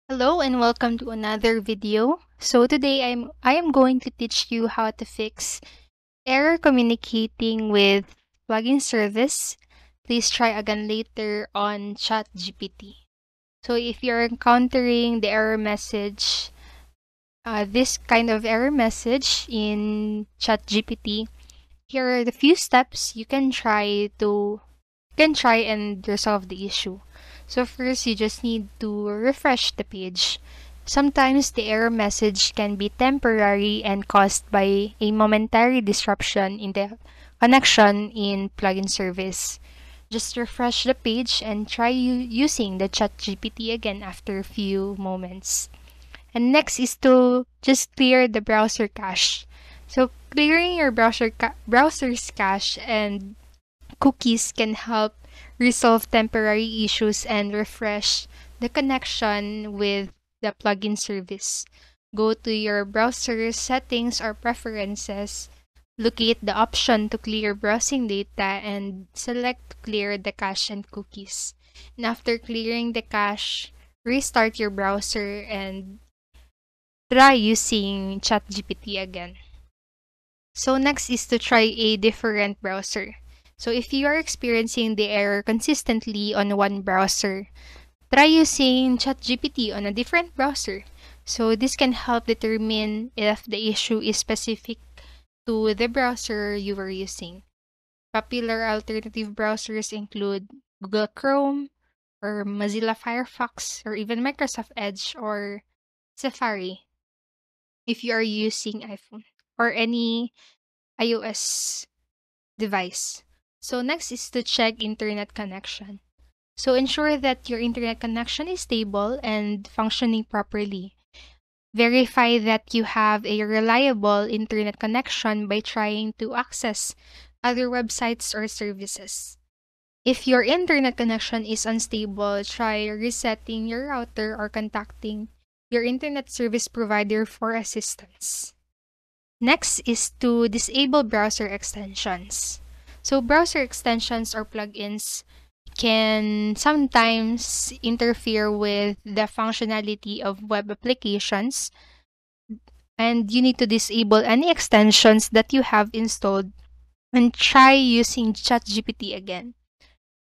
Hello and welcome to another video. So today I am going to teach you how to fix error communicating with plugin service. Please try again later on ChatGPT. So if you're encountering the error message, this kind of error message in ChatGPT, here are the few steps you can try and resolve the issue. So first, you just need to refresh the page. Sometimes the error message can be temporary and caused by a momentary disruption in the connection in plugin service. Just refresh the page and try using the ChatGPT again after a few moments. And next is to just clear the browser cache. So clearing your browser's cache and cookies can help resolve temporary issues and refresh the connection with the plugin service. Go to your browser settings or preferences, locate the option to clear browsing data, and select clear the cache and cookies. And after clearing the cache, restart your browser and try using ChatGPT again. So next is to try a different browser. So if you are experiencing the error consistently on one browser, try using ChatGPT on a different browser. So this can help determine if the issue is specific to the browser you were using. Popular alternative browsers include Google Chrome or Mozilla Firefox or even Microsoft Edge or Safari if you are using iPhone or any iOS device. So next is to check internet connection. So ensure that your internet connection is stable and functioning properly. Verify that you have a reliable internet connection by trying to access other websites or services. If your internet connection is unstable, try resetting your router or contacting your internet service provider for assistance. Next is to disable browser extensions. So browser extensions or plugins can sometimes interfere with the functionality of web applications, and you need to disable any extensions that you have installed and try using ChatGPT again.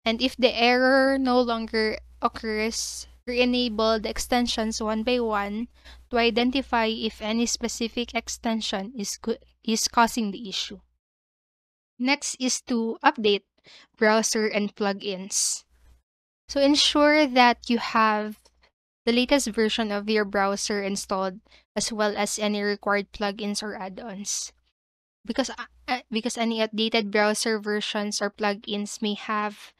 And if the error no longer occurs, re-enable the extensions one by one to identify if any specific extension is causing the issue. Next is to update browser and plugins. So ensure that you have the latest version of your browser installed as well as any required plugins or add-ons. Because any outdated browser versions or plugins may have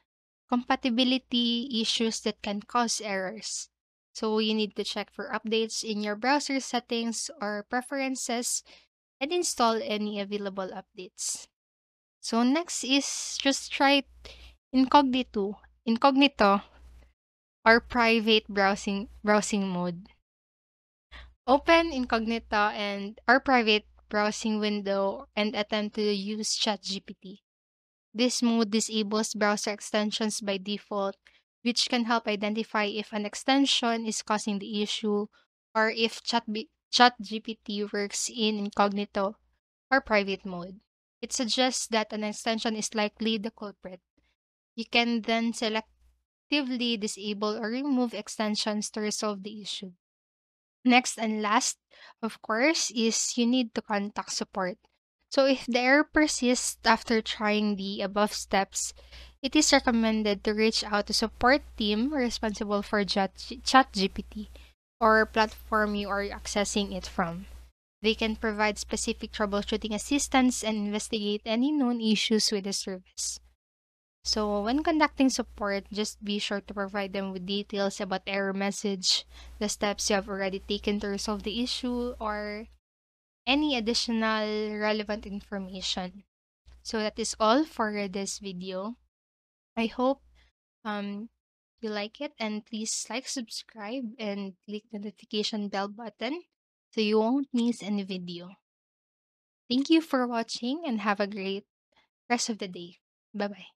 compatibility issues that can cause errors. So you need to check for updates in your browser settings or preferences and install any available updates. So next is just try incognito or private browsing mode. Open incognito and or private browsing window and attempt to use ChatGPT. This mode disables browser extensions by default, which can help identify if an extension is causing the issue or if ChatGPT works in incognito or private mode. It suggests that an extension is likely the culprit. You can then selectively disable or remove extensions to resolve the issue. Next and last, of course, is you need to contact support. So if the error persists after trying the above steps, it is recommended to reach out to support team responsible for ChatGPT or platform you are accessing it from. They can provide specific troubleshooting assistance and investigate any known issues with the service. So, when conducting support, just be sure to provide them with details about error message, the steps you have already taken to resolve the issue, or any additional relevant information. So, that is all for this video. I hope um, you like it, and please like, subscribe, and click the notification bell button so you won't miss any video. Thank you for watching and have a great rest of the day. Bye bye.